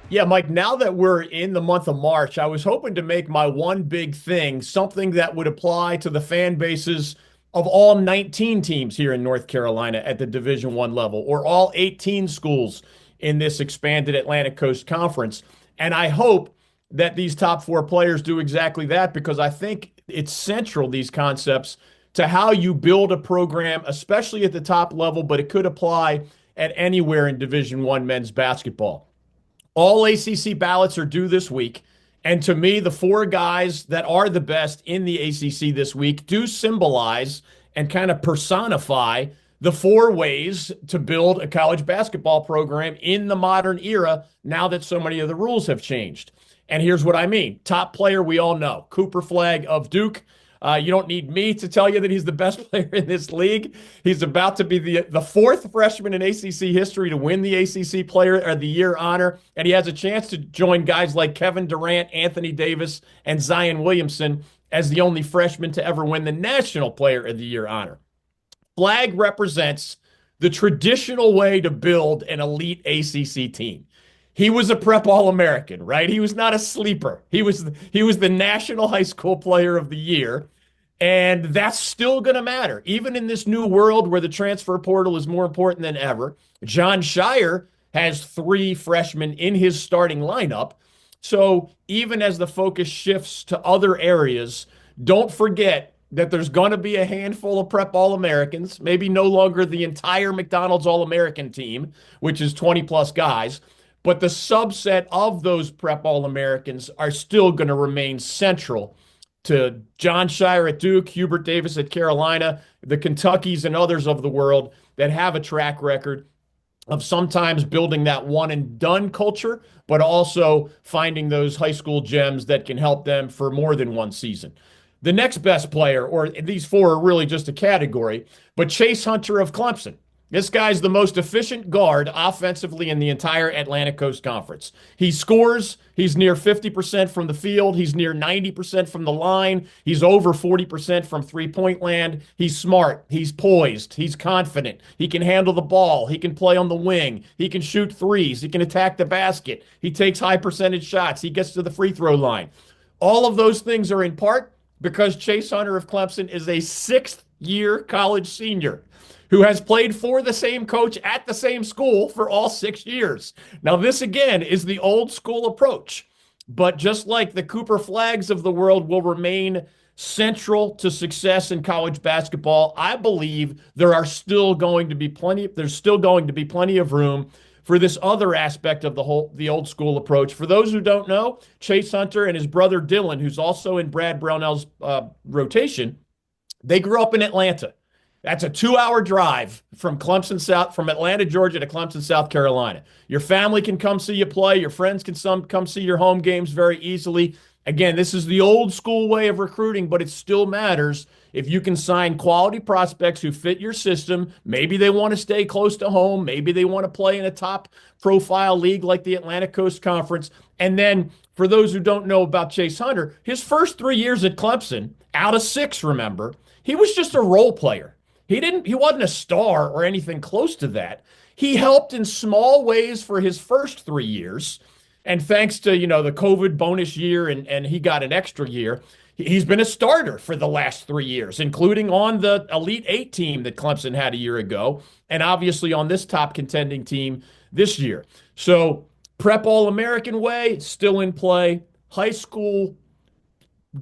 Yeah, Mike, now that we're in the month of March, I was hoping to make my one big thing something that would apply to the fan bases of all 19 teams here in North Carolina at the Division One level, or all 18 schools in this expanded Atlantic Coast Conference. And I hope that these top four players do exactly that because I think it's central, these concepts, to how you build a program, especially at the top level, but it could apply at anywhere in Division One men's basketball. All ACC ballots are due this week. And to me, the four guys that are the best in the ACC this week do symbolize and kind of personify the four ways to build a college basketball program in the modern era now that so many of the rules have changed. And here's what I mean. Top player, we all know, Cooper Flagg of Duke. You don't need me to tell you that he's the best player in this league. He's about to be the fourth freshman in ACC history to win the ACC Player of the Year honor, and he has a chance to join guys like Kevin Durant, Anthony Davis, and Zion Williamson as the only freshman to ever win the National Player of the Year honor. Flagg represents the traditional way to build an elite ACC team. He was a prep All-American, right? He was not a sleeper. He was the National High School Player of the Year. And that's still going to matter, even in this new world where the transfer portal is more important than ever. John Shire has three freshmen in his starting lineup. So even as the focus shifts to other areas, don't forget that there's going to be a handful of prep All-Americans, maybe no longer the entire McDonald's All-American team, which is 20 plus guys, but the subset of those prep All-Americans are still going to remain central to John Shire at Duke, Hubert Davis at Carolina, the Kentuckys and others of the world that have a track record of sometimes building that one and done culture, but also finding those high school gems that can help them for more than one season. The next best player, or these four are really just a category, but Chase Hunter of Clemson. This guy's the most efficient guard offensively in the entire Atlantic Coast Conference. He scores. He's near 50% from the field. He's near 90% from the line. He's over 40% from three-point land. He's smart. He's poised. He's confident. He can handle the ball. He can play on the wing. He can shoot threes. He can attack the basket. He takes high percentage shots. He gets to the free throw line. All of those things are in part because Chase Hunter of Clemson is a sixth-year college senior who has played for the same coach at the same school for all 6 years. Now, this again is the old school approach, but just like the Cooper Flaggs of the world will remain central to success in college basketball, I believe there's still going to be plenty of room for this other aspect of the old school approach. For those who don't know, Chase Hunter and his brother Dylan, who's also in Brad Brownell's rotation, they grew up in Atlanta. That's a 2-hour drive from Atlanta, Georgia to Clemson, South Carolina. Your family can come see you play. Your friends can come see your home games very easily. Again, this is the old school way of recruiting, but it still matters if you can sign quality prospects who fit your system. Maybe they want to stay close to home. Maybe they want to play in a top profile league like the Atlantic Coast Conference. And then for those who don't know about Chase Hunter, his first 3 years at Clemson, out of 6, remember, he was just a role player. He wasn't a star or anything close to that. He helped in small ways for his first 3 years. And thanks to, the COVID bonus year and he got an extra year, he's been a starter for the last 3 years, including on the Elite Eight team that Clemson had a year ago, and obviously on this top contending team this year. So prep All-American way, still in play. High school,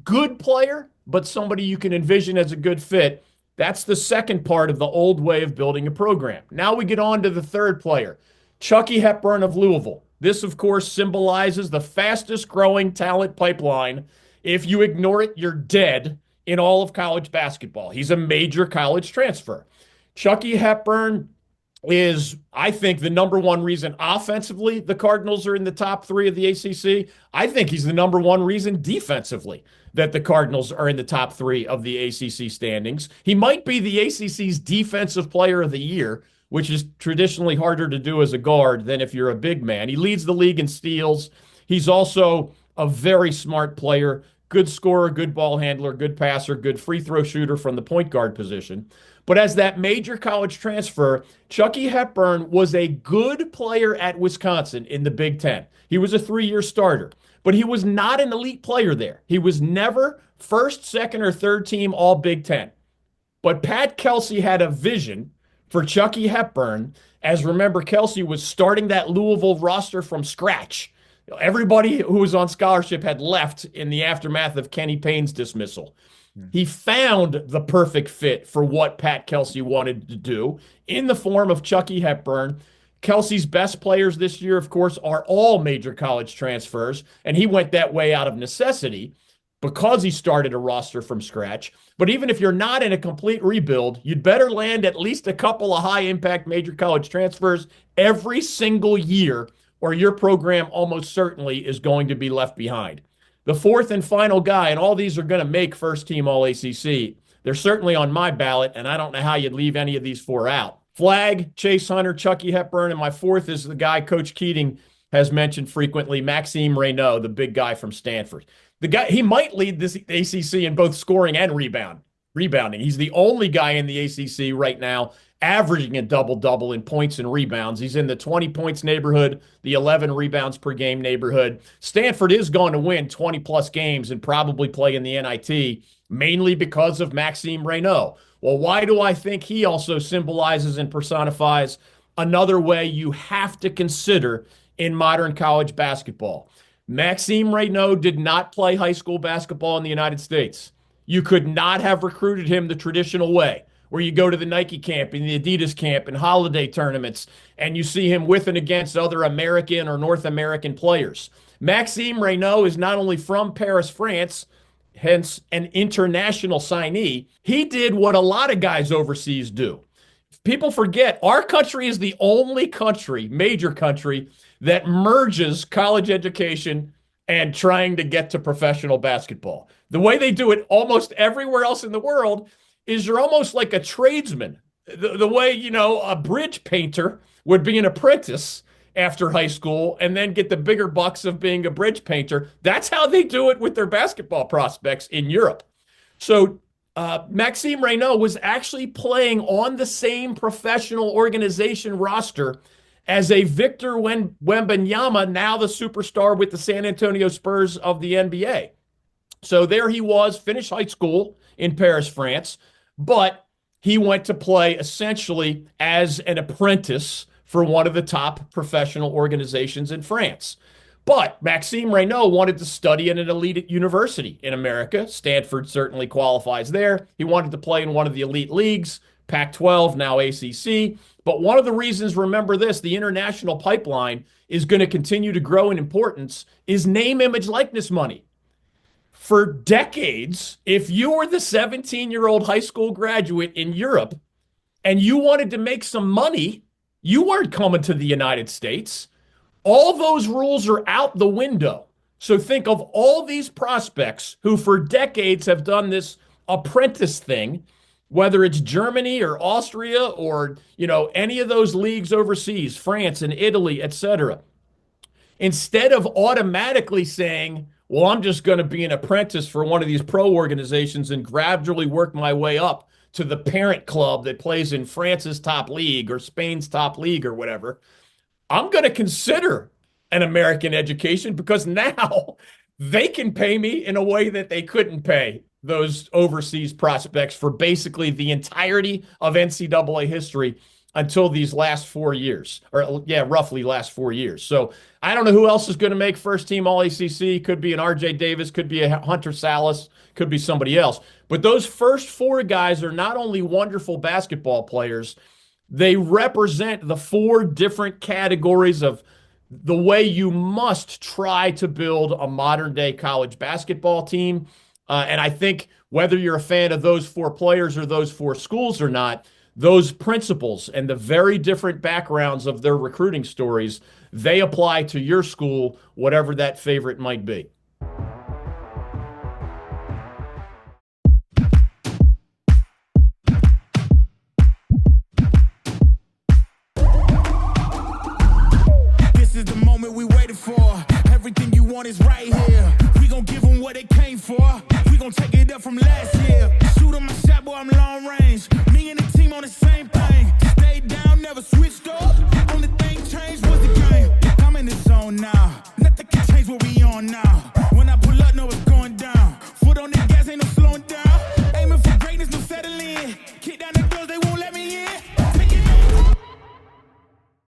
good player, but somebody you can envision as a good fit. That's the second part of the old way of building a program. Now we get on to the third player, Chucky Hepburn of Louisville. This, of course, symbolizes the fastest growing talent pipeline. If you ignore it, you're dead in all of college basketball. He's a major college transfer. Chucky Hepburn is, I think, the number one reason offensively the Cardinals are in the top 3 of the ACC. I think he's the number one reason defensively that the Cardinals are in the top 3 of the ACC standings. He might be the ACC's Defensive Player of the Year, which is traditionally harder to do as a guard than if you're a big man. He leads the league in steals. He's also a very smart player, good scorer, good ball handler, good passer, good free throw shooter from the point guard position. But as that major college transfer, Chucky Hepburn was a good player at Wisconsin in the Big Ten. He was a 3-year starter, but he was not an elite player there. He was never first, second, or third team all Big Ten. But Pat Kelsey had a vision for Chucky Hepburn, as remember, Kelsey was starting that Louisville roster from scratch. Everybody who was on scholarship had left in the aftermath of Kenny Payne's dismissal. He found the perfect fit for what Pat Kelsey wanted to do in the form of Chucky Hepburn. Kelsey's best players this year, of course, are all major college transfers, and he went that way out of necessity because he started a roster from scratch. But even if you're not in a complete rebuild, you'd better land at least a couple of high-impact major college transfers every single year, or your program almost certainly is going to be left behind. The fourth and final guy, and all these are going to make first-team All-ACC. They're certainly on my ballot, and I don't know how you'd leave any of these four out. Flagg, Chase Hunter, Chucky Hepburn, and my fourth is the guy Coach Keating has mentioned frequently, Maxime Reynaud, the big guy from Stanford. The guy, he might lead this ACC in both scoring and rebounding. He's the only guy in the ACC right now averaging a double-double in points and rebounds. He's in the 20 points neighborhood, the 11 rebounds per game neighborhood. Stanford is going to win 20-plus games and probably play in the NIT, mainly because of Maxime Reynaud. Well, why do I think he also symbolizes and personifies another way you have to consider in modern college basketball? Maxime Reynaud did not play high school basketball in the United States. You could not have recruited him the traditional way, where you go to the Nike camp and the Adidas camp and holiday tournaments, and you see him with and against other American or North American players. Maxime Reynaud is not only from Paris, France, hence an international signee. He did what a lot of guys overseas do. People forget our country is the only country, major country, that merges college education and trying to get to professional basketball. The way they do it almost everywhere else in the world is you're almost like a tradesman. The way, a bridge painter would be an apprentice after high school and then get the bigger bucks of being a bridge painter. That's how they do it with their basketball prospects in Europe. So Maxime Reynaud was actually playing on the same professional organization roster as a Victor Wembanyama, now the superstar with the San Antonio Spurs of the NBA. So there he was, finished high school in Paris, France, but he went to play essentially as an apprentice for one of the top professional organizations in France. But Maxime Reynaud wanted to study at an elite university in America. Stanford certainly qualifies there. He wanted to play in one of the elite leagues, Pac-12, now ACC. But one of the reasons, remember this, the international pipeline is going to continue to grow in importance, is name, image, likeness money. For decades, if you were the 17-year-old high school graduate in Europe and you wanted to make some money, you weren't coming to the United States. All those rules are out the window. So think of all these prospects who for decades have done this apprentice thing, whether it's Germany or Austria or, any of those leagues overseas, France and Italy, etc. Instead of automatically saying, well, I'm just going to be an apprentice for one of these pro organizations and gradually work my way up to the parent club that plays in France's top league or Spain's top league or whatever, I'm going to consider an American education because now they can pay me in a way that they couldn't pay those overseas prospects for basically the entirety of NCAA history until these last 4 years, roughly last 4 years. So I don't know who else is going to make first team All-ACC. Could be an RJ Davis, could be a Hunter Salas, could be somebody else. But those first four guys are not only wonderful basketball players, they represent the four different categories of the way you must try to build a modern-day college basketball team. And I think whether you're a fan of those four players or those four schools or not, those principles and the very different backgrounds of their recruiting stories, they apply to your school, whatever that favorite might be. This is the moment we waited for. Everything you want is right here. We gon' give them what they came for. We gon' take it up from last year. Shoot 'em my shot, boy, I'm long range. Me and the team on now.